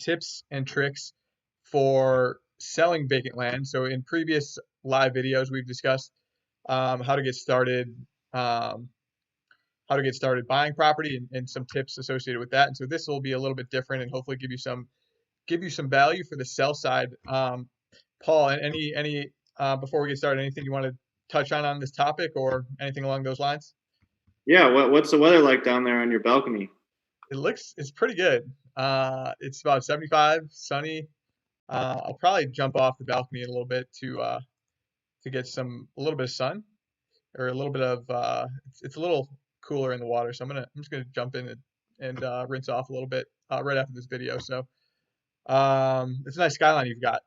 tips and tricks for selling vacant land. So in previous live videos, we've discussed how to get started, um, buying property and some tips associated with that. And so this will be a little bit different and hopefully give you some value for the sell side. Paul, any before we get started, anything you want to touch on this topic or anything along those lines? Yeah, what's the weather like down there on your balcony? It's pretty good. It's about 75, sunny. I'll probably jump off the balcony a little bit to get a little bit of sun or a little bit of it's a little cooler in the water, so I'm just gonna jump in and rinse off a little bit right after this video. So it's a nice skyline you've got.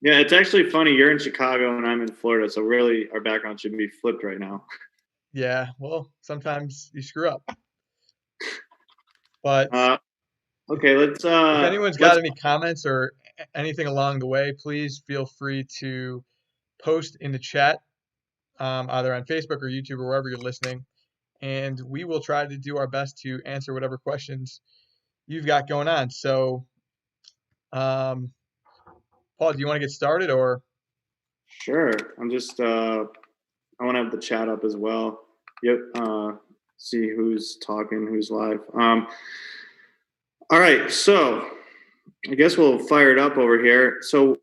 Yeah, it's actually funny. You're in Chicago and I'm in Florida, so really our background should be flipped right now. Yeah, well, sometimes you screw up. But Okay, if anyone's got any comments or anything along the way, please feel free to post in the chat, either on Facebook or YouTube or wherever you're listening, and we will try to do our best to answer whatever questions you've got going on. So, Paul, do you want to get started or? Sure. I'm just I want to have the chat up as well. Yep. See who's talking, who's live. All right, so I guess we'll fire it up over here. So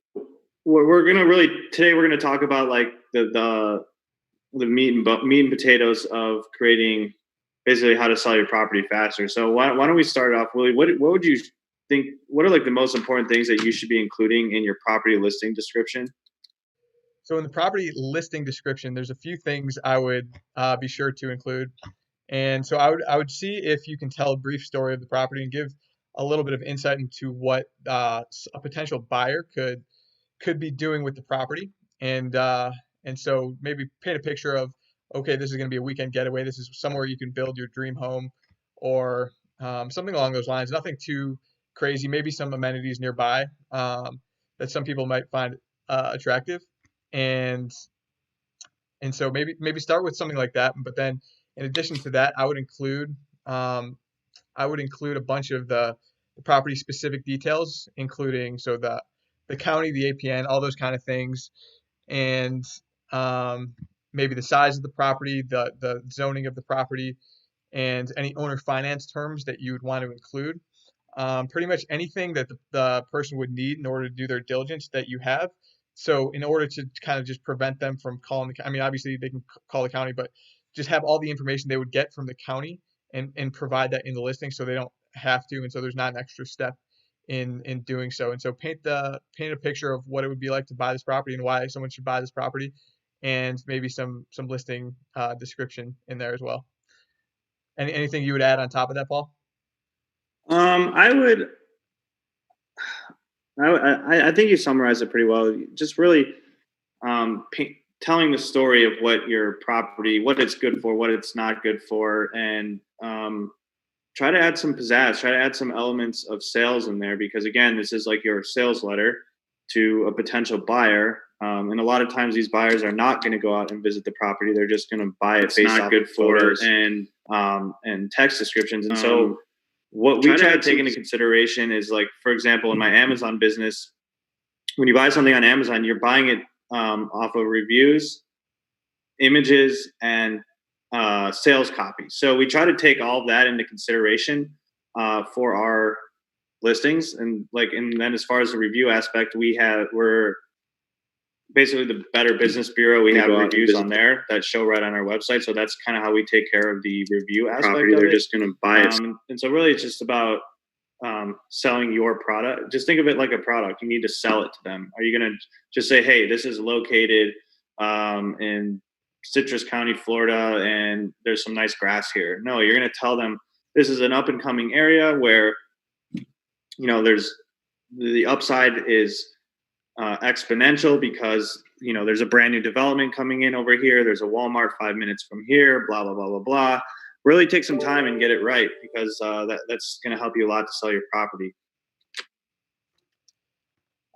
we're gonna talk about like the meat and potatoes of creating basically how to sell your property faster. So why don't we start off, Willie? What would you think? What are like the most important things that you should be including in your property listing description? So in the property listing description, there's a few things I would be sure to include. And so I would see if you can tell a brief story of the property and give a little bit of insight into what a potential buyer could be doing with the property. And so maybe paint a picture of, okay, this is going to be a weekend getaway. This is somewhere you can build your dream home or something along those lines. Nothing too crazy. Maybe some amenities nearby that some people might find attractive. And so maybe start with something like that. But then in addition to that, I would include a bunch of the property specific details, including so the county, the APN, all those kind of things, and maybe the size of the property, the zoning of the property, and any owner finance terms that you would want to include. Pretty much anything that the person would need in order to do their diligence that you have. So in order to kind of just prevent them from calling I mean, obviously they can call the county, but just have all the information they would get from the county and provide that in the listing so they don't have to. And so there's not an extra step in doing so. And so paint a picture of what it would be like to buy this property and why someone should buy this property, and maybe some listing description in there as well. Anything you would add on top of that, Paul? I think you summarized it pretty well. Just really telling the story of what your property, what it's good for, what it's not good for, and try to add some pizzazz, try to add some elements of sales in there, because again, this is like your sales letter to a potential buyer. And a lot of times these buyers are not going to go out and visit the property. They're just going to buy it based off good photos and text descriptions. And so what we try to take into consideration is, like, for example, in my Amazon business, when you buy something on Amazon, you're buying it off of reviews, images, and sales copy. So we try to take all of that into consideration for our listings. And then as far as the review aspect, we're basically the Better Business Bureau. We have reviews on there that show right on our website. So that's kind of how we take care of the review aspect of it. They're just going to buy it. And so really it's just about selling your product. Just think of it like a product. You need to sell it to them. Are you going to just say, hey, this is located in Citrus County, Florida, and there's some nice grass here? No, you're going to tell them this is an up and coming area where, there's the upside is exponential because, there's a brand new development coming in over here. There's a Walmart 5 minutes from here, blah, blah, blah, blah, blah. Really take some time and get it right, because that's going to help you a lot to sell your property.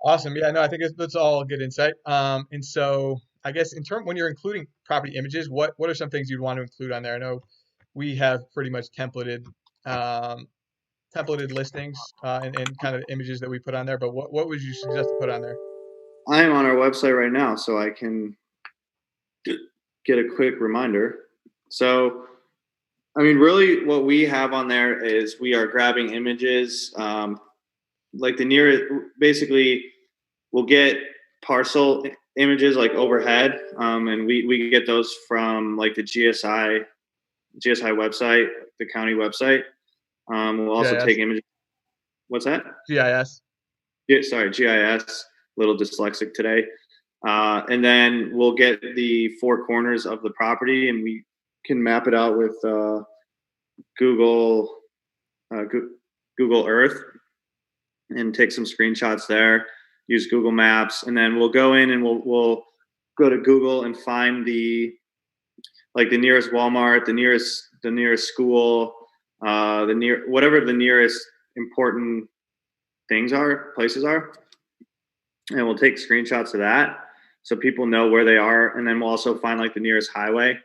Awesome. Yeah, no, I think that's all good insight. And so I guess when you're including property images, what are some things you'd want to include on there? I know we have pretty much templated templated listings and kind of images that we put on there. But what would you suggest to put on there? I am on our website right now, so I can get a quick reminder. So, I mean, really, what we have on there is we are grabbing images, like the nearest. Basically, we'll get parcel images like overhead, and we get those from like the GSI website, the county website. We'll also GIS. take images. What's that? GIS. Yeah, sorry, GIS. Little dyslexic today. And then we'll get the four corners of the property, and we can map it out with Google Google Earth, and take some screenshots there. Use Google Maps, and then we'll go in and we'll go to Google and find the nearest Walmart, the nearest school, whatever the nearest important places are, and we'll take screenshots of that so people know where they are. And then we'll also find like the nearest highway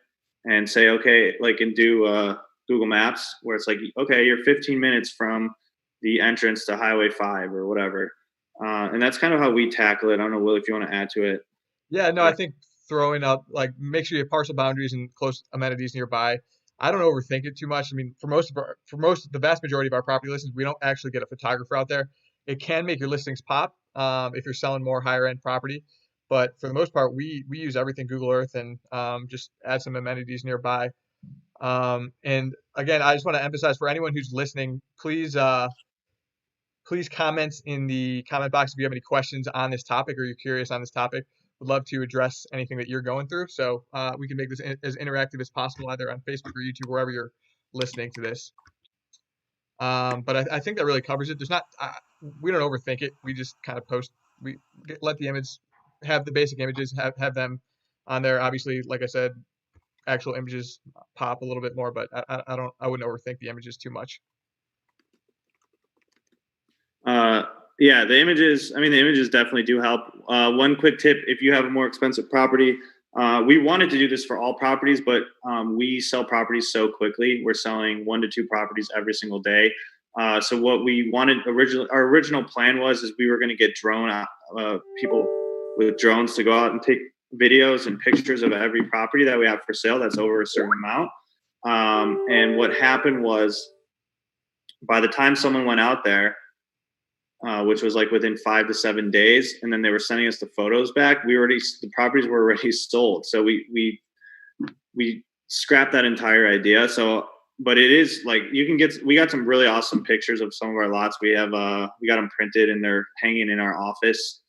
and say, okay, like, and do Google Maps where it's like, okay, you're 15 minutes from the entrance to Highway 5 or whatever. And that's kind of how we tackle it. I don't know, Will, if you want to add to it. Yeah, no, I think throwing up, like, make sure you have parcel boundaries and close amenities nearby. I don't overthink it too much. I mean, the vast majority of our property listings, we don't actually get a photographer out there. It can make your listings pop if you're selling more higher end property, but for the most part, we use everything Google Earth and just add some amenities nearby. And again, I just want to emphasize for anyone who's listening, please comment in the comment box if you have any questions on this topic or you're curious on this topic. Would love to address anything that you're going through. So we can make this as interactive as possible, either on Facebook or YouTube, wherever you're listening to this. But I think that really covers it. We don't overthink it. We just kind of let the image have the basic images, have them on there. Obviously, like I said, actual images pop a little bit more, but I wouldn't overthink the images too much. Yeah, the images definitely do help. One quick tip: if you have a more expensive property, we wanted to do this for all properties, but we sell properties so quickly. We're selling 1 to 2 properties every single day. So what we wanted our original plan is we were going to get people with drones to go out and take videos and pictures of every property that we have for sale that's over a certain amount. And what happened was, by the time someone went out there, which was like within 5 to 7 days, and then they were sending us the photos back, the properties were already sold. So we scrapped that entire idea. So, but it is like, we got some really awesome pictures of some of our lots. We got them printed and they're hanging in our office.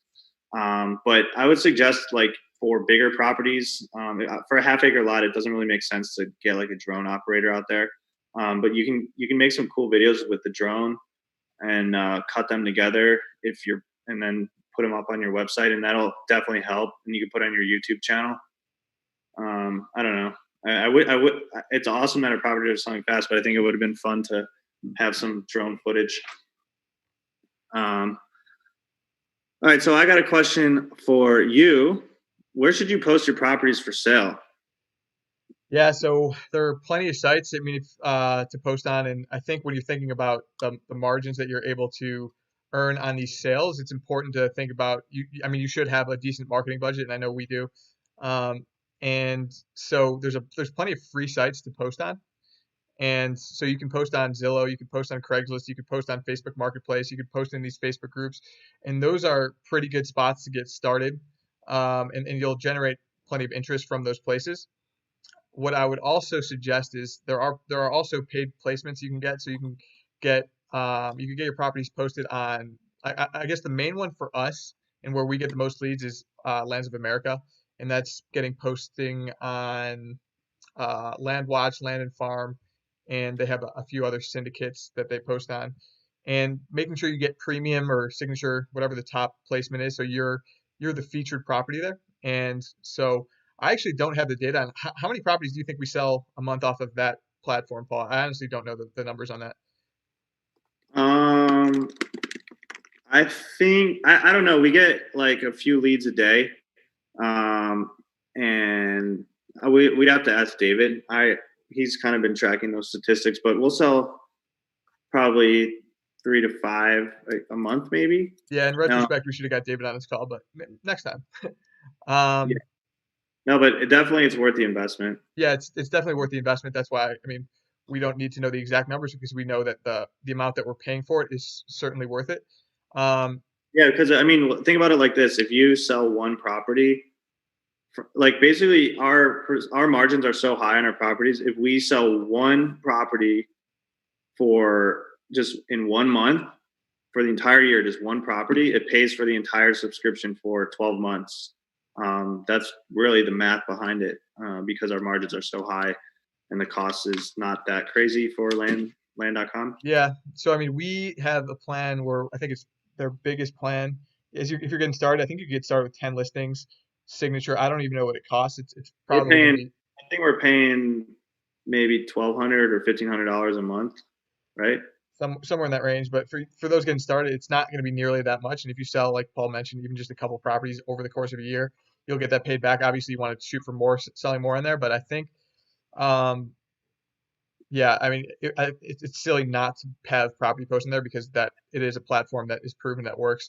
But I would suggest, like, for bigger properties, for a half-acre lot, it doesn't really make sense to get like a drone operator out there. But you can make some cool videos with the drone and cut them together and then put them up on your website, and that'll definitely help. And you can put on your YouTube channel. I don't know. I would. It's awesome that our property is selling fast, but I think it would have been fun to have some drone footage. All right, so I got a question for you. Where should you post your properties for sale? Yeah, so there are plenty of sites, I mean, to post on, and I think when you're thinking about the margins that you're able to earn on these sales, it's important to think about you should have a decent marketing budget, and I know we do. And so there's plenty of free sites to post on. And so you can post on Zillow, you can post on Craigslist, you can post on Facebook Marketplace, you can post in these Facebook groups, and those are pretty good spots to get started. And you'll generate plenty of interest from those places. What I would also suggest is there are also paid placements you can get. So you can get your properties posted on. I guess the main one for us and where we get the most leads is Lands of America, and that's getting posting on Land Watch, Land and Farm, and they have a few other syndicates that they post on. And making sure you get premium or signature, whatever the top placement is, so you're the featured property there. And so I actually don't have the data on how many properties do you think we sell a month off of that platform, Paul? I honestly don't know the numbers on that. I think I don't know. We get like a few leads a day, and we'd have to ask David. He's kind of been tracking those statistics, but we'll sell probably 3 to 5 a month, maybe. Yeah, in No, retrospect, we should have got David on this call, but next time. yeah, Um, no, but definitely it's worth the investment. yeah, it's definitely worth the investment. That's why, I mean, we don't need to know the exact numbers because we know that the amount that we're paying for it is certainly worth it. Um, Yeah, because I mean, think about it like this: if you sell one property, like basically our margins are so high on our properties. If we sell one property for just in 1 month for the entire year, just one property, it pays for the entire subscription for 12 months. That's really the math behind it, because our margins are so high and the cost is not that crazy for land.com. yeah, so I mean, we have a plan where I think it's their biggest plan is if you're getting started, I think you can get started with 10 listings, signature. I don't even know what it costs. It's We're probably going to paying, be I think we're paying maybe $1,200 or $1,500 a month, right? somewhere in that range. But for those getting started, it's not going to be nearly that much. And if you sell, like Paul mentioned, even just a couple properties over the course of a year, you'll get that paid back. Obviously, you want to shoot for more, selling more in there. But I think, um, yeah, I mean, it's silly not to have property posts in there because that it is a platform that is proven that works.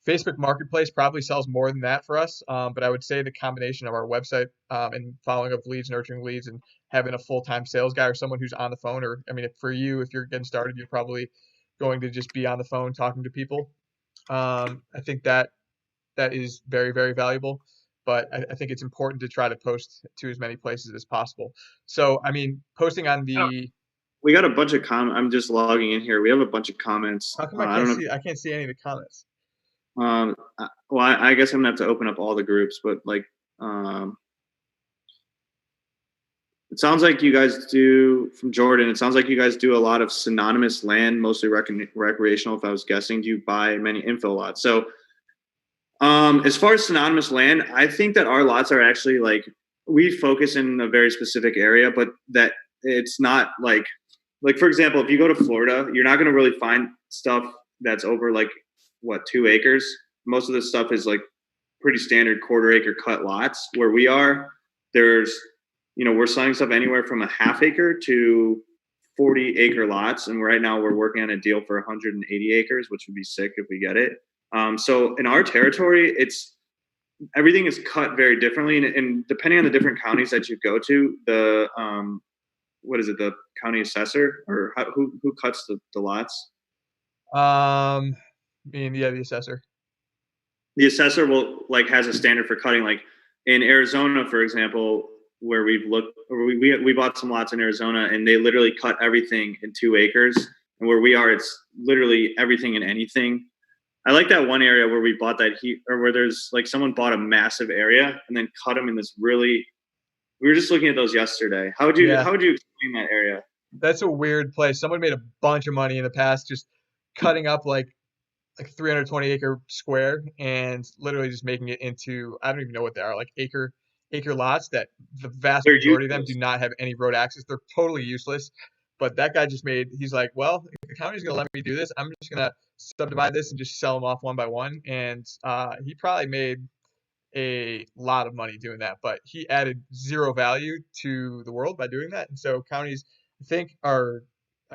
Facebook Marketplace probably sells more than that for us, but I would say the combination of our website and following up leads, nurturing leads, and having a full-time sales guy or someone who's on the phone, or I mean, for you, if you're getting started, you're probably going to just be on the phone talking to people. I think that is very, very valuable, but I think it's important to try to post to as many places as possible. So, I mean, posting on the We got a bunch of I'm just logging in here. We have a bunch of comments. how come I don't know. I can't see any of the comments? Well, I guess I'm gonna have to open up all the groups, but like, um, it sounds like you guys do from Jordan. It sounds like you guys do a lot of synonymous land, mostly recreational. If I was guessing, do you buy many infill lots? So, as far as synonymous land, I think that our lots are actually like we focus in a very specific area, but that it's not like for example, if you go to Florida, you're not going to really find stuff that's over like what 2 acres. Most of the stuff is like pretty standard quarter acre cut lots. Where we are, there's we're selling stuff anywhere from a half acre to 40-acre lots, and right now we're working on a deal for 180 acres, which would be sick if we get it. So in our territory, it's everything is cut very differently, and depending on the different counties that you go to, the what is it, the county assessor or who cuts the lots? I mean, yeah, the assessor. The assessor will like has a standard for cutting. Like in Arizona, for example, where we've looked, or we bought some lots in Arizona, and they literally cut everything in 2 acres. And where we are, it's literally everything and anything. I like that one area where we bought that or where there's like someone bought a massive area and then cut them in this really. We were just looking at those yesterday. Yeah, How would you explain that area? that's a weird place. Someone made a bunch of money in the past just cutting up like 320-acre square and literally just making it into I don't even know what they are, like acre lots that the vast They're majority of them do useless. not have any road access. They're totally useless. But that guy just made he's like, well, if the county's gonna let me do this, I'm just gonna subdivide this and just sell them off one by one. And he probably made a lot of money doing that, but he added zero value to the world by doing that. And so counties, I think, I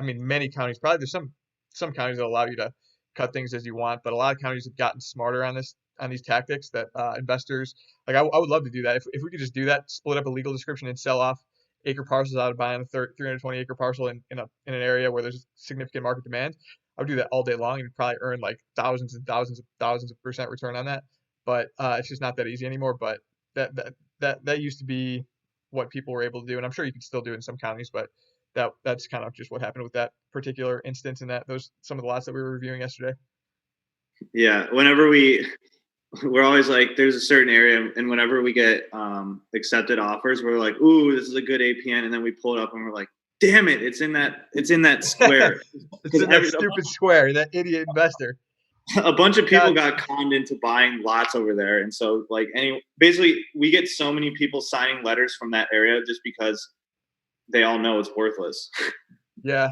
mean, many counties, probably there's some counties that allow you to cut things as you want, but a lot of counties have gotten smarter on these tactics that investors like. I would love to do that if we could just do that, split up a legal description and sell off acre parcels out of buying a 320-acre parcel in an area where there's significant market demand. I would do that all day long and probably earn like thousands and thousands of percent return on that, but it's just not that easy anymore. But that used to be what people were able to do, and I'm sure you can still do it in some counties, but that's kind of just what happened with that particular instance and that those some of the lots that we were reviewing yesterday. Yeah. Whenever we're always like, there's a certain area, and whenever we get accepted offers, we're like, ooh, this is a good APN, and then we pull it up and we're like, damn it, it's in that square. It's in that stupid square, that idiot investor. A bunch of people God, got conned into buying lots over there, and so like basically we get so many people signing letters from that area just because they all know it's worthless. yeah.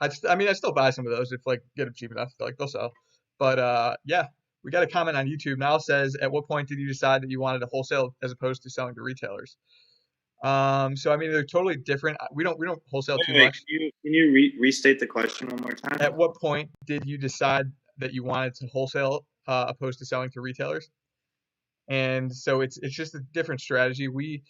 I mean, I still buy some of those if like get them cheap enough. Like they'll sell. But yeah, we got a comment on YouTube now says, at what point did you decide that you wanted to wholesale as opposed to selling to retailers? So I mean, they're totally different. We don't wholesale too Wait, much. can you restate the question one more At time? what point did you decide that you wanted to wholesale opposed to selling to retailers? And so it's just a different strategy. We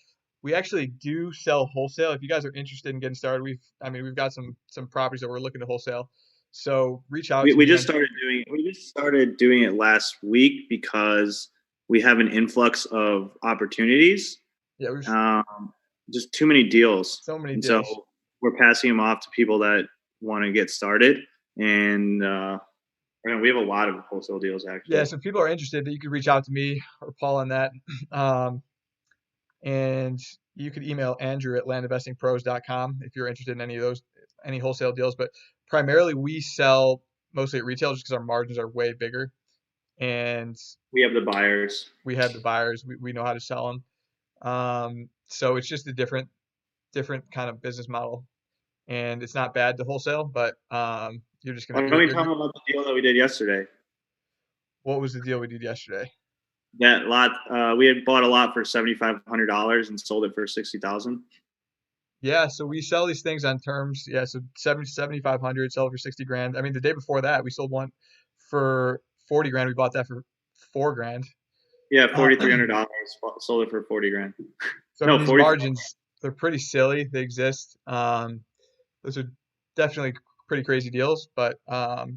actually do sell wholesale. If you guys are interested in getting started, we've got some properties that we're looking to wholesale. So reach out We, to we me just on. started doing we just started doing it last week because we have an influx of opportunities. Yeah, we've Um, just too many deals, so many and so deals. we're passing them off to people that want to get started. And we have a lot of wholesale deals Yeah, actually. so if people are interested, that you could reach out to me or Paul on that. Um, and you could email Andrew at landinvestingpros.com if you're interested in any of those, any wholesale deals. But primarily, we sell mostly at retail just because our margins are way bigger, and We have the buyers. we have the buyers. We know how to sell them. So it's just a different kind of business model, and it's not bad to wholesale, but you're just gonna Why don't we tell them about the deal that we did yesterday? what was the deal we did yesterday? That lot, we had bought a lot for $7,500 and sold it for 60,000. Yeah, so we sell these things on terms. Yeah, so 7,500, sell it for 60 grand. I mean, the day before that, we sold one for 40 grand. We bought that for 4 grand. Yeah, Uh, $4,300. Sold it for 40 grand. so I mean, No, these 44. margins, they're pretty silly. They exist. Those are definitely pretty crazy deals, but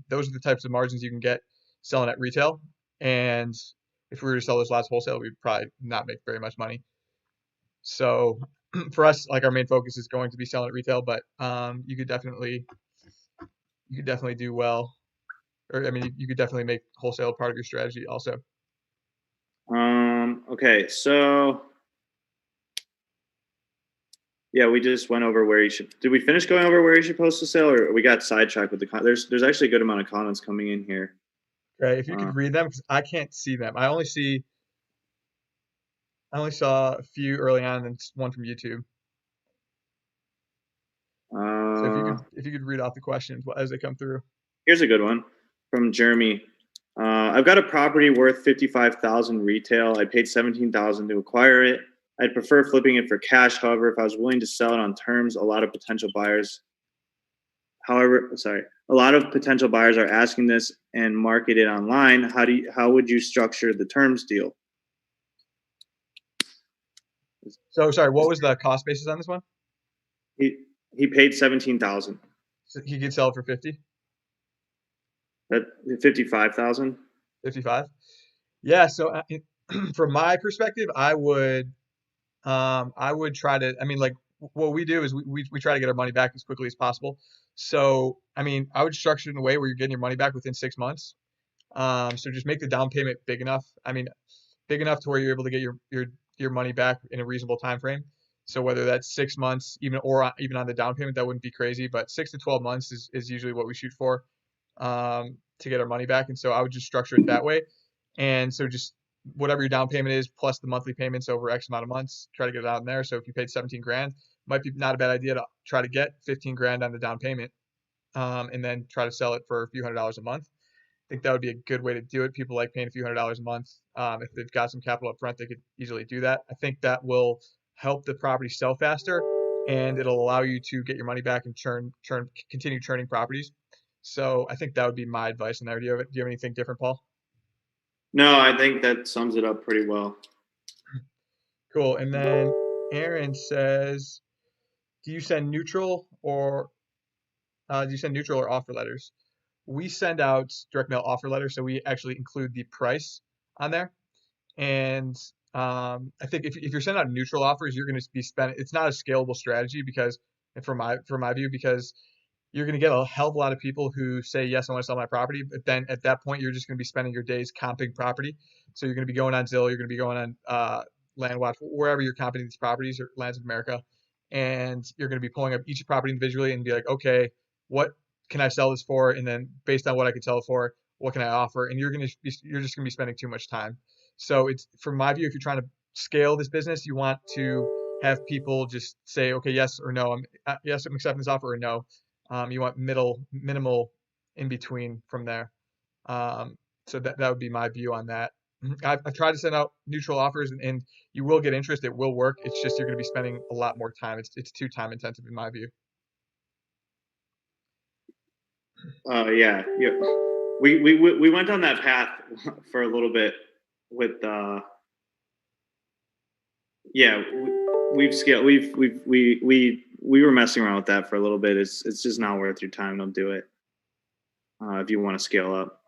those are the types of margins you can get selling at retail. And if we were to sell those lots wholesale, we'd probably not make very much money. So for us, like our main focus is going to be selling at retail, but you could definitely do well, or I mean, you could definitely make wholesale part of your strategy also. Okay, so yeah, we just went over where you should. Did we finish going over where you should post to sale, or we got sidetracked with there's actually a good amount of comments coming in here. Right? If you Uh, could read them, because I can't see them. I only saw a few early on, and one from YouTube. So if you uh, could if you could read off the questions as they come through. Here's a good one from Jeremy. I've got a property worth 55,000 retail. I paid 17,000 to acquire it. I'd prefer flipping it for cash. However, if I was willing to sell it on terms, a lot of potential buyers. However, sorry, a lot of potential buyers are asking this and market it online. How would you structure the terms deal? So sorry, what was the cost basis on this one? He he paid 17,000. So he could sell it for 50, That 55,000. 55. Yeah. So from my perspective, I would try to. I mean, like what we do is we try to get our money back as quickly as possible. So I mean, I would structure it in a way where you're getting your money back within 6 months. So just make the down payment big enough. I mean, big enough to where you're able to get your money back in a reasonable time frame. So whether that's 6 months, even on the down payment, that wouldn't be crazy, but 6 to 12 months is usually what we shoot for to get our money back. And so I would just structure it that way. And so just whatever your down payment is plus the monthly payments over X amount of months, try to get it out in there. So if you paid 17 grand, might be not a bad idea to try to get 15 grand on the down payment, and then try to sell it for a few $100s a month. I think that would be a good way to do it. People like paying a few $100s a month. If they've got some capital up front, they could easily do that. I think that will help the property sell faster, and it'll allow you to get your money back and continue churning properties. So I think that would be my advice in there. Do you have anything different, Paul? No, I think that sums it up pretty well. Cool. And then Aaron says, do you send neutral or offer letters? We send out direct mail offer letters, so we actually include the price on there. And I think if you're sending out neutral offers, you're going to be spending. It's not a scalable strategy because, and from my view, because you're going to get a hell of a lot of people who say yes, I want to sell my property, but then at that point, you're just going to be spending your days comping property. So you're going to be going on Zillow, you're going to be going on LandWatch, wherever you're comping these properties or Lands of America, and you're going to be pulling up each property individually and be like, okay, what can I sell this for? And then based on what I can sell it for, what can I offer? And you're just going to be spending too much time. So it's from my view, if you're trying to scale this business, you want to have people just say, okay, yes or no. Yes, I'm accepting this offer, or no. You want minimal in between from there. So that would be my view on that. I've tried to send out neutral offers, and you will get interest. It will work. It's just you're going to be spending a lot more time. It's too time intensive in my view. Yeah, yeah. We went on that path for a little bit with yeah, we've scaled we were messing around with that for a little bit. It's just not worth your time. Don't do it if you want to scale up.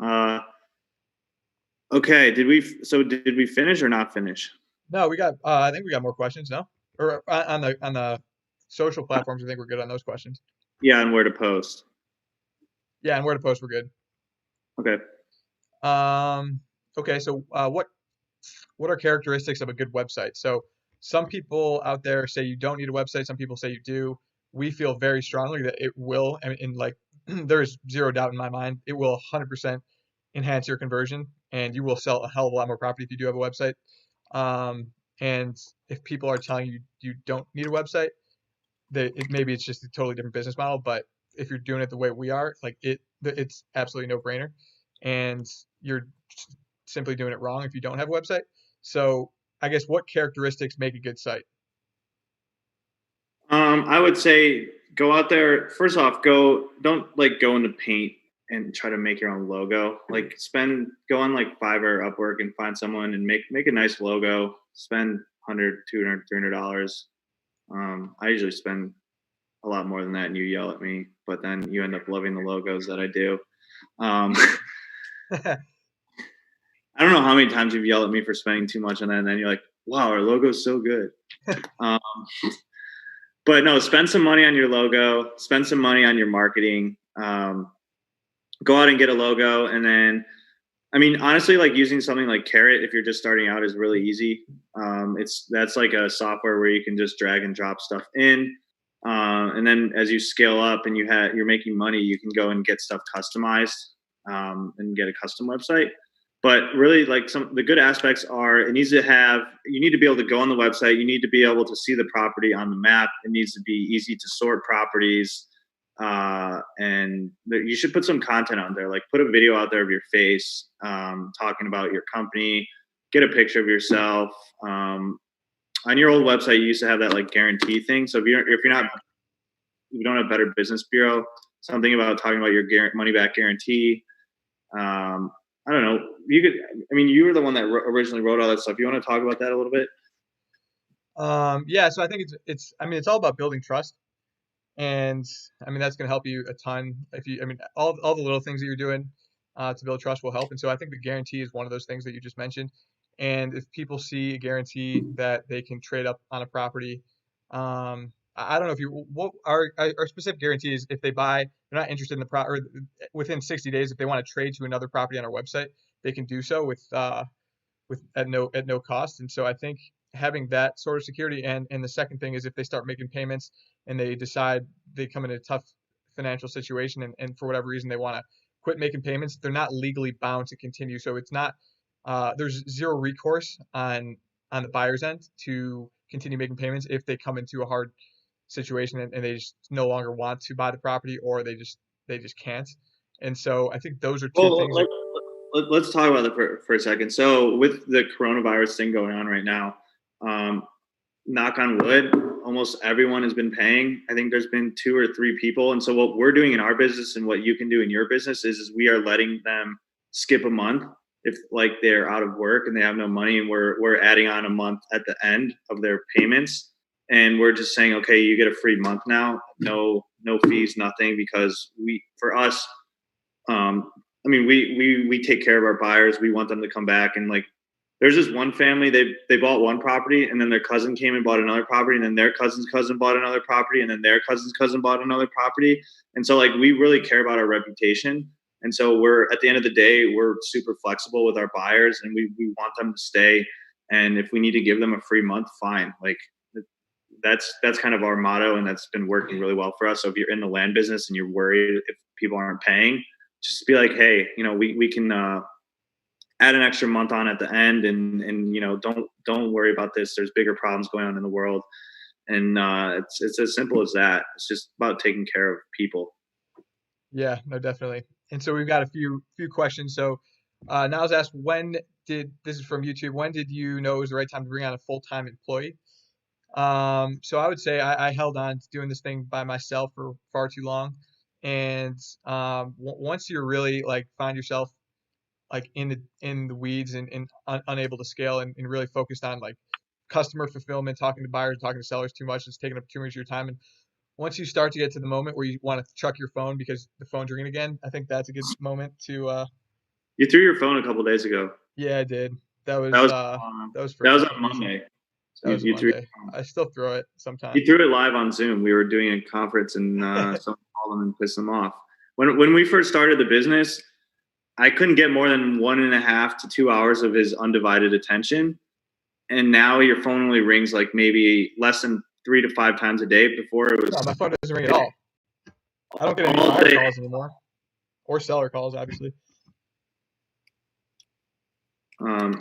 Okay, did we finish or not finish? No, we got. I think we got more questions. No, or on the social platforms. I think we're good on those questions. Yeah, and where to post. Yeah, and where to post, we're good. Okay. Um, okay, so what are characteristics of a good website? So some people out there say you don't need a website. Some people say you do. We feel very strongly that it will, and like there's zero doubt in my mind, it will 100% enhance your conversion, and you will sell a hell of a lot more property if you do have a website. Um, and if people are telling you you don't need a website, maybe it's just a totally different business model. But if you're doing it the way we are, like it's absolutely no brainer, and you're simply doing it wrong if you don't have a website. So I guess what characteristics make a good site? I would say go out there. First off, don't like go into paint and try to make your own logo. Like go on like Fiverr, Upwork, and find someone and make a nice logo. Spend 100, 200, $300. I usually spend a lot more than that, and you yell at me, but then you end up loving the logos that I do. Um, I don't know how many times you've yelled at me for spending too much on that, and then you're like, "Wow, our logo's so good." Um, but no, spend some money on your logo. Spend some money on your marketing. Go out and get a logo, and then, I mean, honestly, like using something like Carrot if you're just starting out is really easy. That's like a software where you can just drag and drop stuff in, and then as you scale up and you're making money, you can go and get stuff customized and get a custom website. But really, like the good aspects are, you need to be able to go on the website. You need to be able to see the property on the map. It needs to be easy to sort properties. And you should put some content on there, like put a video out there of your face, talking about your company, get a picture of yourself. On your old website, you used to have that like guarantee thing. So if you don't have Better Business Bureau, something about talking about your money back guarantee. I don't know. You were the one that originally wrote all that stuff. You want to talk about that a little bit? Yeah, so I think it's all about building trust, and I mean that's going to help you a ton. If you, I mean, all the little things that you're doing to build trust will help. And so I think the guarantee is one of those things that you just mentioned. And if people see a guarantee that they can trade up on a property, I don't know if you what our specific guarantee is if they're not interested in the or within 60 days if they want to trade to another property on our website, they can do so with at no cost. And so I think having that sort of security, and the second thing is if they start making payments and they decide they come in a tough financial situation, and for whatever reason they want to quit making payments, they're not legally bound to continue. So it's not there's zero recourse on the buyer's end to continue making payments if they come into a hard situation, and they just no longer want to buy the property, or they just can't. And so I think those are two Well, things that. let's talk about that for a second. So with the coronavirus thing going on right now, knock on wood, almost everyone has been paying. I think there's been 2 or 3 people. And so what we're doing in our business and what you can do in your business is we are letting them skip a month if like they're out of work and they have no money, and we're adding on a month at the end of their payments. And we're just saying, okay, you get a free month now, no fees, nothing, because for us, we take care of our buyers. We want them to come back. And like, there's this one family, they bought one property, and then their cousin came and bought another property, and then their cousin's cousin bought another property, and then their cousin's cousin bought another property. And so like, we really care about our reputation. And so we're, at the end of the day, we're super flexible with our buyers, and we want them to stay. And if we need to give them a free month, fine. Like, that's kind of our motto, and that's been working really well for us. So if you're in the land business and you're worried if people aren't paying, just be like, hey, we can add an extra month on at the end, and don't worry about this. There's bigger problems going on in the world, and it's as simple as that. It's just about taking care of people. Yeah, no, definitely. And so we've got a few questions. So now I was asked, when this is from YouTube. When did you know it was the right time to bring on a full-time employee? So I would say I held on to doing this thing by myself for far too long. And once you're really like find yourself like in the weeds and unable to scale and really focused on like customer fulfillment, talking to buyers, talking to sellers too much, it's taking up too much of your time. And once you start to get to the moment where you want to chuck your phone because the phone's ringing again, I think that's a good moment to You threw your phone a couple days ago. yeah, I did. That That was was uh that was for that was some on reason. Monday. That was a You threw Monday. I still throw it you sometimes. threw it live on Zoom. We were doing a conference and someone called them and pissed them off. When we first started the business, I couldn't get more than 1.5 to 2 hours of his undivided attention. And now your phone only rings like maybe less than 3 to 5 times a day. Before it No, was my phone doesn't ring at all. I don't get any all buyer day. calls anymore or seller calls, obviously.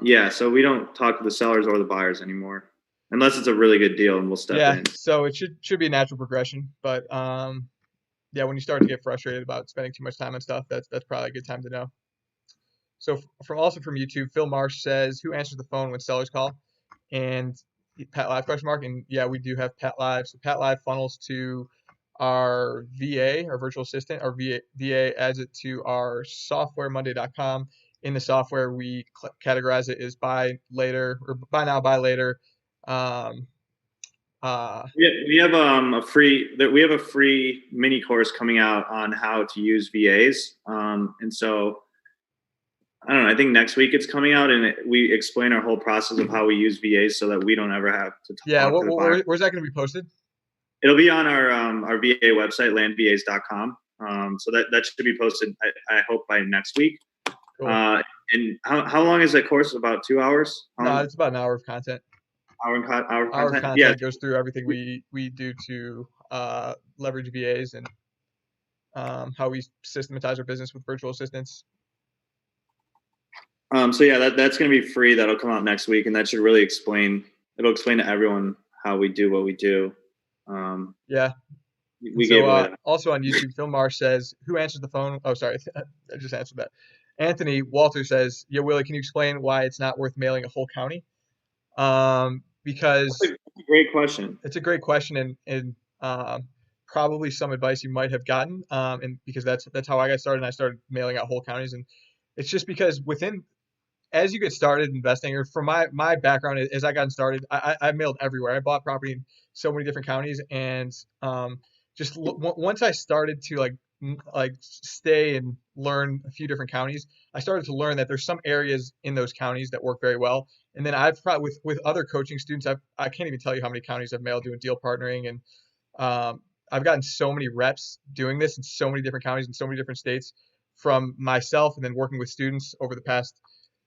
Yeah, so we don't talk to the sellers or the buyers anymore, unless it's a really good deal and we'll step Yeah, in. so it should be a natural progression, but yeah, when you start to get frustrated about spending too much time on stuff, that's probably a good time to know. So from YouTube, Phil Marsh says, "Who answers the phone when sellers call?" And Pat Live question mark. And yeah, we do have Pat Live. So Pat Live funnels to our VA, our virtual assistant. Our VA adds it to our software, Monday.com. In the software, we categorize it as buy later or buy now, buy later. Um, uh, We have we have a free mini course coming out on how to use VAs, and so I don't know. I think next week it's coming out, and we explain our whole process of how we use VAs so that we don't ever have to yeah, talk to the buyer. where's that going to be posted? It'll be on our VA website, landvas.com. So that should be posted. I hope by next week. Cool. And how long is that course? About 2 hours? No, it's about an hour of content. Hour Our content? content Yeah. goes through everything we do to leverage VAs and how we systematize our business with virtual assistants. So yeah, that's going to be free. That'll come out next week, and that should really it'll explain to everyone how we do what we do. Yeah. We gave away that. Also on YouTube, Phil Marsh says, "Who answers the phone?" Oh, sorry, I just answered that. Anthony Walter says, "Yeah, Willie, can you explain why it's not worth mailing a whole county?" Because That's a great question. it's a great question and probably some advice you might have gotten. And because that's how I got started. And I started mailing out whole counties, and it's just because as you get started investing, or from my background, as I got started, I mailed everywhere. I bought property in so many different counties, and once I started to like stay and learn a few different counties, I started to learn that there's some areas in those counties that work very well. And then I've probably with other coaching students, I can't even tell you how many counties I've mailed doing deal partnering, and I've gotten so many reps doing this in so many different counties in so many different states from myself, and then working with students over the past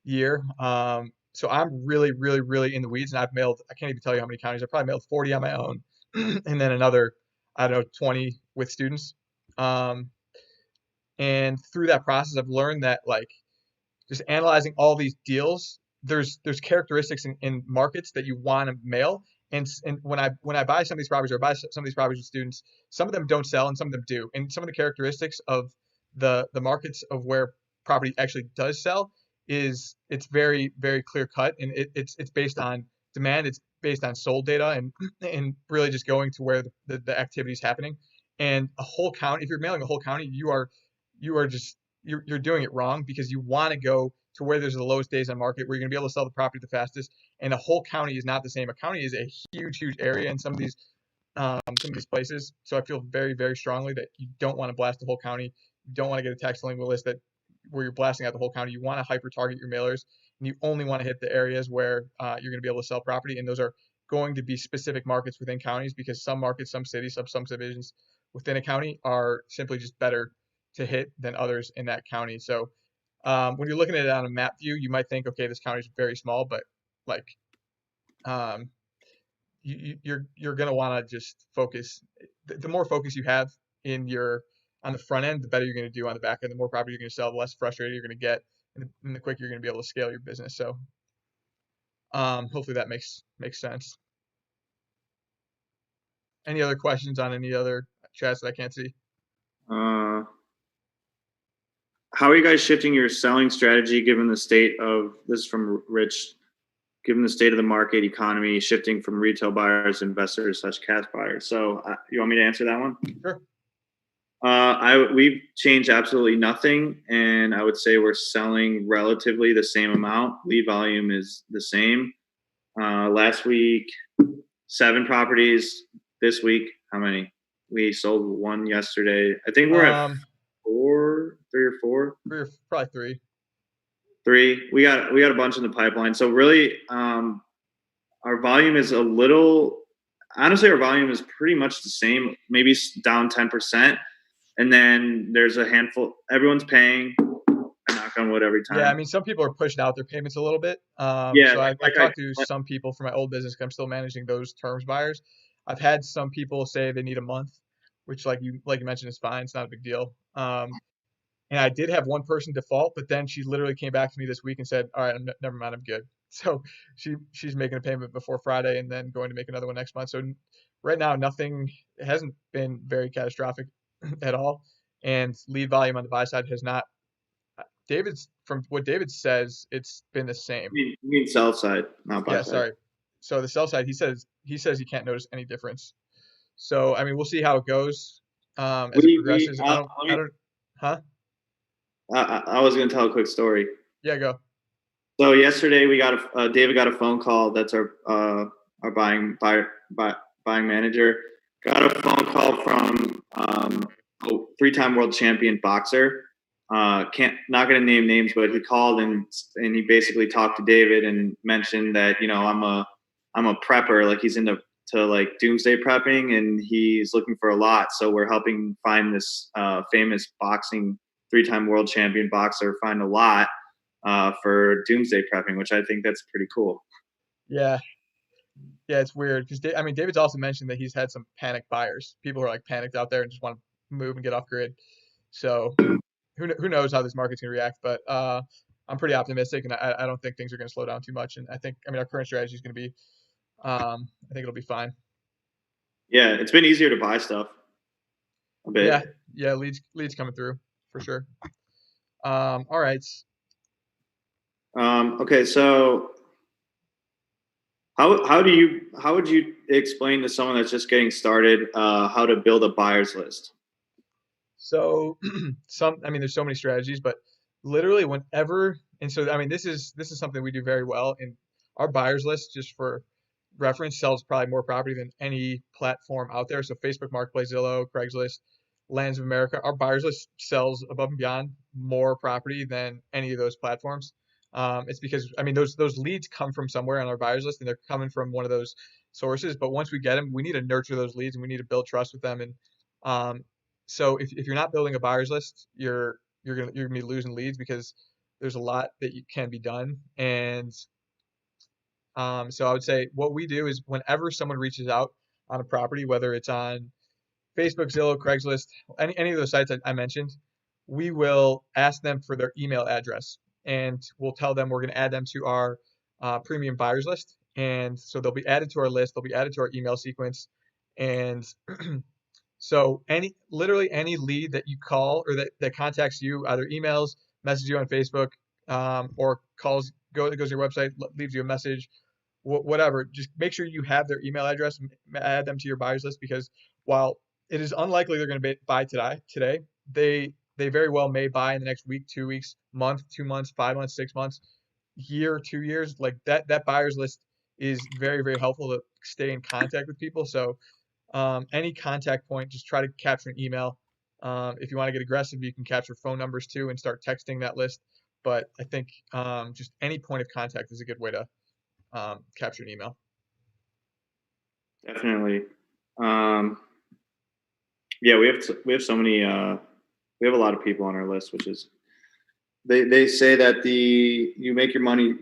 year. So I'm really, really, really in the weeds, and I've mailed, I can't even tell you how many counties. I probably mailed 40 on my own, and then another, I don't know, 20 with students. Um, and through that process, I've learned that like just analyzing all these deals, there's characteristics in markets that you want to mail. And when I buy some of these properties or buy some of these properties with students, some of them don't sell and some of them do. And some of the characteristics of the markets of where property actually does sell is it's very, very clear cut, and it's based on demand, it's based on sold data, and really just going to where the activity is happening. And a whole county, if you're mailing a whole county, you are just you're doing it wrong, because you want to go to where there's the lowest days on market, where you're going to be able to sell the property the fastest. And a whole county is not the same. A county is a huge, huge area in some of these places. So I feel very, very strongly that you don't want to blast the whole county. You don't want to get a tax delinquent list where you're blasting out the whole county. You want to hyper target your mailers, and you only want to hit the areas where you're going to be able to sell property. And those are going to be specific markets within counties, because some markets, some cities, some subdivisions within a county are simply just better to hit than others in that county. So when you're looking at it on a map view, you might think, okay, this county is very small, but like um, you're gonna want to just focus. The more focus you have on the front end, the better you're going to do on the back end. The more property you're going to sell, the less frustrated you're going to get, and the quicker you're going to be able to scale your business. So hopefully that makes sense. Any other questions on any other chats that I can't see? how are you guys shifting your selling strategy given the state of this is from Rich? Given the state of the market economy, shifting from retail buyers, investors, such cash buyers. So, you want me to answer that one? Sure. We've changed absolutely nothing, and I would say we're selling relatively the same amount. Lead volume is the same. Last week, 7 properties. This week, how many? We sold 1 yesterday. I think we're at 3 or 4. Probably 3. 3. We got a bunch in the pipeline. So really, our volume is a little. Honestly, our volume is pretty much the same. Maybe down 10%. And then there's a handful. Everyone's paying. I knock on wood every time. Yeah, I mean, some people are pushing out their payments a little bit. Yeah, So I talked to some people from my old business 'cause I'm still managing those terms buyers. I've had some people say they need a month, which like you mentioned is fine. It's not a big deal. And I did have one person default, but then she literally came back to me this week and said, "All right, never mind, I'm good." So she's making a payment before Friday and then going to make another one next month. So right now, nothing it hasn't been very catastrophic at all, and lead volume on the buy side has not. From what David says, it's been the same. You mean sell side, not buy Yeah, side. sorry. So the sell side, he says he can't notice any difference. So I mean, we'll see how it goes as it progresses. Huh? I was going to tell a quick story. Yeah, go. So yesterday we got David got a phone call. That's our buying manager. Got a phone call from a 3-time world champion boxer. Not going to name names, but he called and he basically talked to David and mentioned that I'm a prepper, like he's into like doomsday prepping, and he's looking for a lot. So we're helping find this famous boxing 3-time world champion boxer find a lot for doomsday prepping, which I think that's pretty cool. Yeah. Yeah, it's weird because I mean, David's also mentioned that he's had some panic buyers. People who are like panicked out there and just want to move and get off grid. So who knows how this market's gonna react? But I'm pretty optimistic, and I don't think things are gonna slow down too much. And I mean, our current strategy is gonna be, I think it'll be fine. Yeah, it's been easier to buy stuff a bit. Yeah, leads coming through for sure. All right. Okay, so how would you explain to someone that's just getting started how to build a buyer's list? So I mean, there's so many strategies, but literally whenever, and so I mean, this is something we do very well. And our buyers list, just for reference, sells probably more property than any platform out there. So Facebook Marketplace, Zillow, Craigslist, Lands of America, our buyers list sells above and beyond more property than any of those platforms. It's because I mean those leads come from somewhere on our buyers list, and they're coming from one of those sources. But once we get them, we need to nurture those leads, and we need to build trust with them. And um, so if you're not building a buyers list, you're gonna be losing leads because there's a lot that can be done. And so I would say what we do is whenever someone reaches out on a property, whether it's on Facebook, Zillow, Craigslist, any of those sites I mentioned, we will ask them for their email address, and we'll tell them we're going to add them to our premium buyers list. And so they'll be added to our list, they'll be added to our email sequence. And so literally any lead that you call or that contacts you, either emails, messages you on Facebook, or goes to your website, leaves you a message, whatever, just make sure you have their email address and add them to your buyers list, because while it is unlikely they're going to buy today, they very well may buy in the next week, 2 weeks, month, 2 months, 5 months, 6 months, year, 2 years. Like that buyers list is very, very helpful to stay in contact with people. So any contact point, just try to capture an email. If you want to get aggressive, you can capture phone numbers too and start texting that list. But I think just any point of contact is a good way to capture an email. Definitely. Yeah, we have so many. We have a lot of people on our list, which is they say that you make your money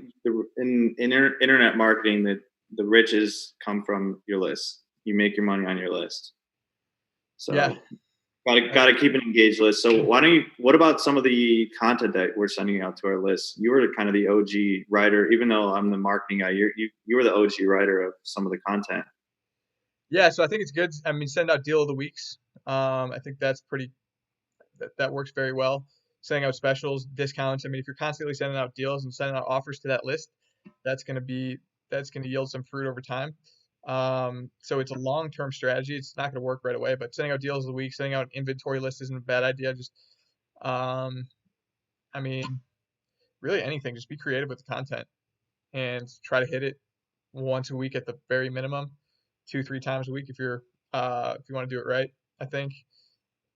in internet marketing, that the riches come from your list. You make your money on your list. So yeah, gotta keep an engaged list. So what about some of the content that we're sending out to our list? You were kind of the OG writer, even though I'm the marketing guy. You were the OG writer of some of the content. Yeah, so I think it's good. I mean, send out deal of the weeks. I think that's that works very well. sending out specials, discounts. I mean, if you're constantly sending out deals and sending out offers to that list, that's going to be that's going to yield some fruit over time. So it's a long-term strategy. It's not going to work right away, but sending out deals of the week, sending out an inventory list isn't a bad idea. Just, I mean, really anything. Just be creative with the content and try to hit it once a week at the very minimum, 2, 3 times a week if you want to do it right, I think.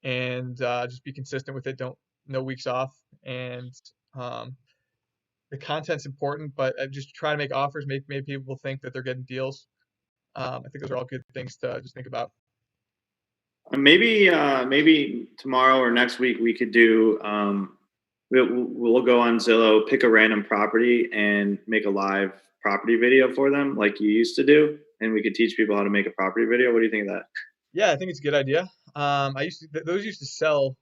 And just be consistent with it. Don't no weeks off. And um, the content's important, but just try to make offers, make people think that they're getting deals. I think those are all good things to just think about. Maybe tomorrow or next week we could do. We'll go on Zillow, pick a random property, and make a live property video for them, like you used to do, and we could teach people how to make a property video. What do you think of that? Yeah, I think it's a good idea. Those used to sell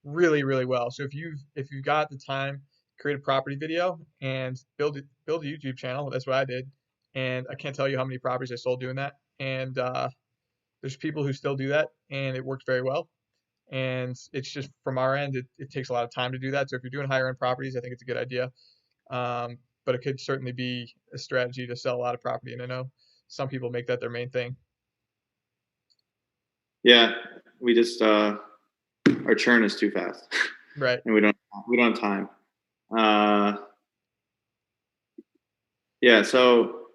really, really well. So if you've got the time, create a property video and build a YouTube channel. That's what I did, and I can't tell you how many properties I sold doing that. And there's people who still do that, and it worked very well. And it's just from our end, it takes a lot of time to do that. So if you're doing higher end properties, I think it's a good idea. But it could certainly be a strategy to sell a lot of property. And I know some people make that their main thing. Yeah, we just our churn is too fast, Right. and we don't have time. Yeah, so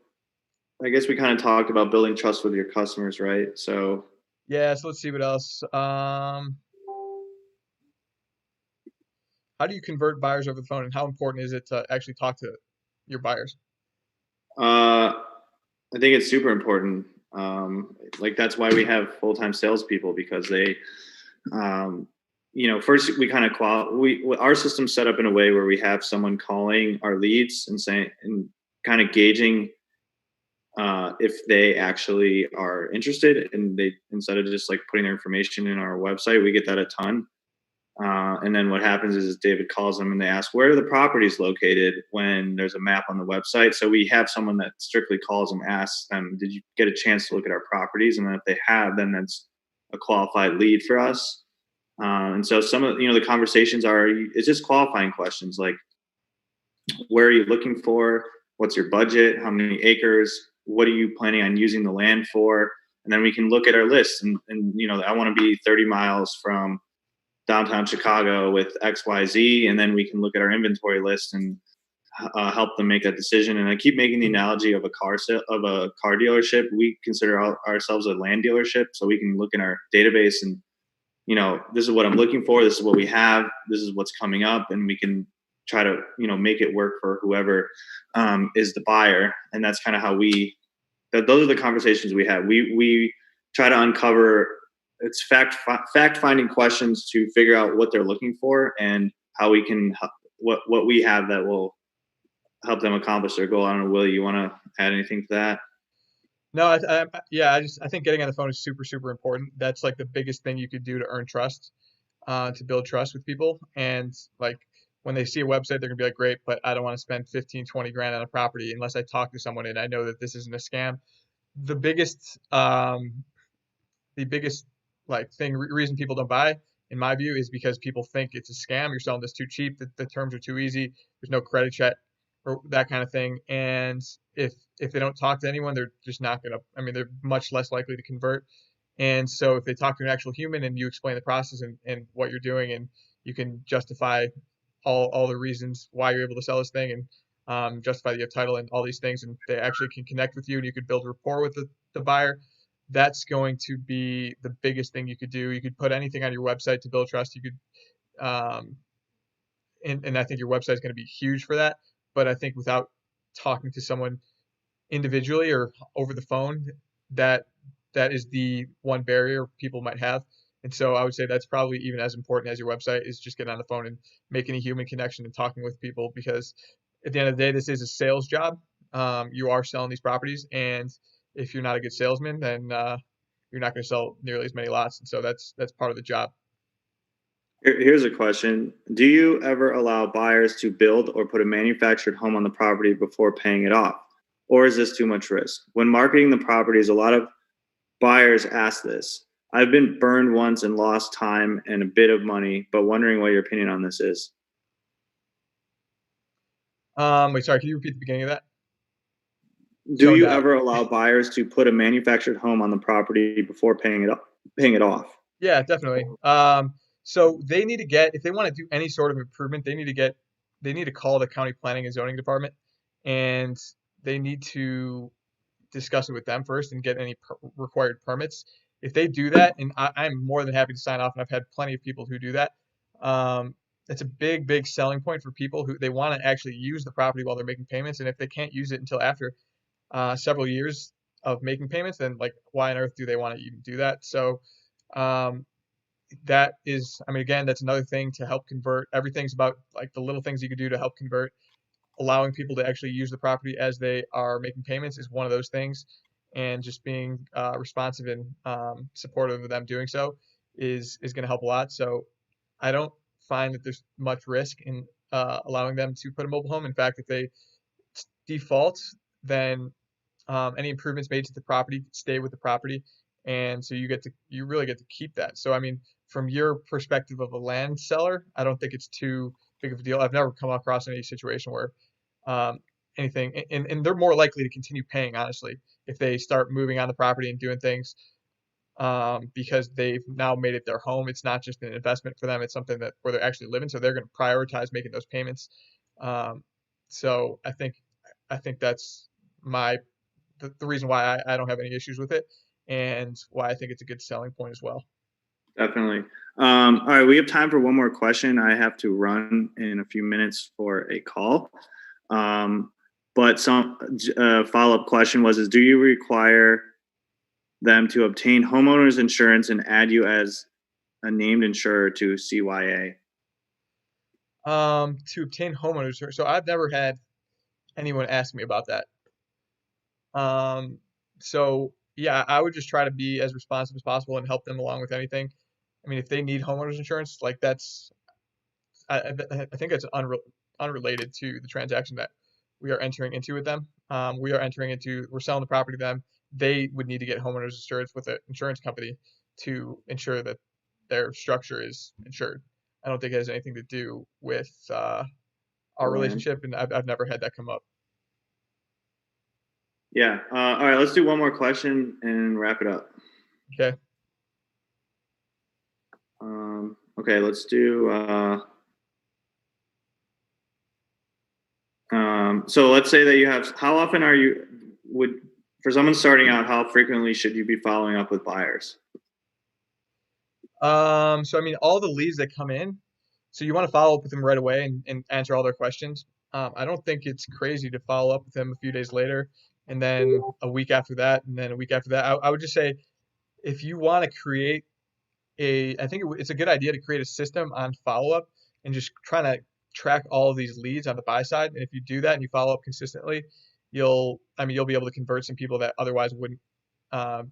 I guess we kind of talked about building trust with your customers, right? So Yeah. So let's see what else. How do you convert buyers over the phone, and how important is it to actually talk to your buyers? I think it's super important. Like that's why we have full-time salespeople, because they, first we kind of our system's set up in a way where we have someone calling our leads and saying and kind of gauging if they actually are interested, and they, instead of just like putting their information in our website, we get that a ton. And then what happens is David calls them and they ask, where are the properties located, when there's a map on the website. So we have someone that strictly calls and asks them, did you get a chance to look at our properties? And then if they have, then that's a qualified lead for us. And so some of, the conversations it's just qualifying questions like, where are you looking for? What's your budget? How many acres? What are you planning on using the land for? And then we can look at our list and I want to be 30 miles from downtown Chicago with XYZ. And then we can look at our inventory list and help them make that decision. And I keep making the analogy of a car dealership. We consider ourselves a land dealership. So we can look in our database and, this is what I'm looking for. This is what we have. This is what's coming up. And we can try to, make it work for whoever is the buyer. And that's kind of how those are the conversations we have. We try to uncover, it's fact finding questions to figure out what they're looking for and how we can, what we have that will help them accomplish their goal. I don't know, Willie, you want to add anything to that? No, I think getting on the phone is super, super important. That's like the biggest thing you could do to earn trust, to build trust with people. And like when they see a website, they're gonna be like, great, but I don't want to spend 15, 20 grand on a property unless I talk to someone and I know that this isn't a scam. The biggest, reason people don't buy, in my view, is because people think it's a scam. You're selling this too cheap. The terms are too easy. There's no credit check or that kind of thing. And if they don't talk to anyone, they're just not gonna. I mean, they're much less likely to convert. And so if they talk to an actual human and you explain the process and what you're doing, and you can justify all the reasons why you're able to sell this thing, and justify that you have title and all these things, and they actually can connect with you and you could build rapport with the buyer, that's going to be the biggest thing you could do. You could put anything on your website to build trust. You could, and I think your website is going to be huge for that. But I think without talking to someone individually or over the phone, that is the one barrier people might have. And so I would say that's probably even as important as your website, is just getting on the phone and making a human connection and talking with people, because at the end of the day, this is a sales job. You are selling these properties, and if you're not a good salesman, then you're not going to sell nearly as many lots. And so that's part of the job. Here's a question. Do you ever allow buyers to build or put a manufactured home on the property before paying it off? Or is this too much risk? When marketing the properties, a lot of buyers ask this. I've been burned once and lost time and a bit of money, but wondering what your opinion on this is. Wait, sorry, can you repeat the beginning of that? Do Zoned you out. ever allow buyers to put a manufactured home on the property before paying it off? Yeah, definitely. So they need to get, if they want to do any sort of improvement, they need to call the county planning and zoning department, and they need to discuss it with them first and get any required permits. If they do that, and I'm more than happy to sign off, and I've had plenty of people who do that. Um, it's a big, big selling point for people who they want to actually use the property while they're making payments, and if they can't use it until after several years of making payments, then like why on earth do they want to even do that? So um, that is, I mean, again, that's another thing to help convert. Everything's about like the little things you could do to help convert. Allowing people to actually use the property as they are making payments is one of those things, and just being responsive and supportive of them doing so is going to help a lot. So I don't find that there's much risk in allowing them to put a mobile home. In fact, if they default, then any improvements made to the property stay with the property, and so you really get to keep that. So I mean, from your perspective of a land seller, I don't think it's too big of a deal. I've never come across any situation where um, anything, and they're more likely to continue paying honestly if they start moving on the property and doing things because they've now made it their home. It's not just an investment for them; it's something that where they're actually living. So they're going to prioritize making those payments. Um, so I think that's my the reason why I don't have any issues with it, and why I think it's a good selling point as well. Definitely. All right, we have time for one more question. I have to run in a few minutes for a call. But some follow-up question is do you require them to obtain homeowners insurance and add you as a named insurer to CYA? To obtain homeowners insurance, so I've never had anyone ask me about that. Um, so yeah, I would just try to be as responsive as possible and help them along with anything. I mean, if they need homeowners insurance, like I think that's unrelated to the transaction that we are entering into with them. We're selling the property to them. They would need to get homeowners insurance with an insurance company to ensure that their structure is insured. I don't think it has anything to do with our Land. relationship, and I've never had that come up. Yeah. All right, let's do one more question and wrap it up. Okay. Okay, let's do. So let's say that you have. How often would for someone starting out? How frequently should you be following up with buyers? So I mean, all the leads that come in, so you want to follow up with them right away and answer all their questions. I don't think it's crazy to follow up with them a few days later, and then a week after that, and then a week after that. I would just say if you want to create I think it's a good idea to create a system on follow up and just trying to track all of these leads on the buy side. And if you do that and you follow up consistently, you'll be able to convert some people that otherwise wouldn't uh,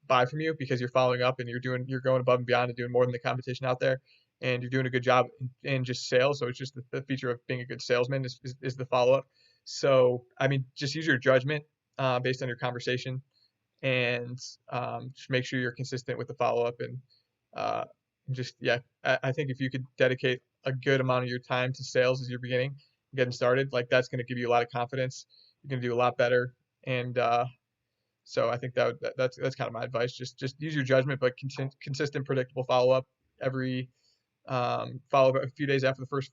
buy from you because you're following up and you're going above and beyond and doing more than the competition out there, and you're doing a good job in just sales. So it's just the feature of being a good salesman is the follow up. So I mean, just use your judgment based on your conversation, and just make sure you're consistent with the follow up and uh, just yeah. I think if you could dedicate a good amount of your time to sales as you're getting started, like that's going to give you a lot of confidence. You're going to do a lot better, and so I think that's kind of my advice. Just use your judgment, but consistent, predictable follow up every follow up a few days after the first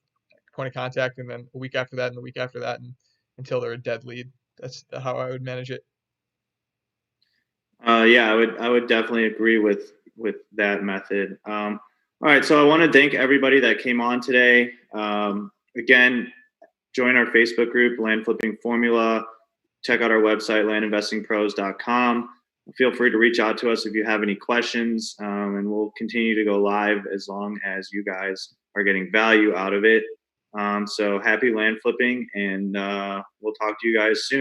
point of contact, and then a week after that, and the week after that, and until they're a dead lead. That's how I would manage it. Yeah, I would definitely agree with that method. All right, so I want to thank everybody that came on today. Again, join our Facebook group, Land Flipping Formula. Check out our website, landinvestingpros.com. Feel free to reach out to us if you have any questions, and we'll continue to go live as long as you guys are getting value out of it. So happy land flipping, and we'll talk to you guys soon.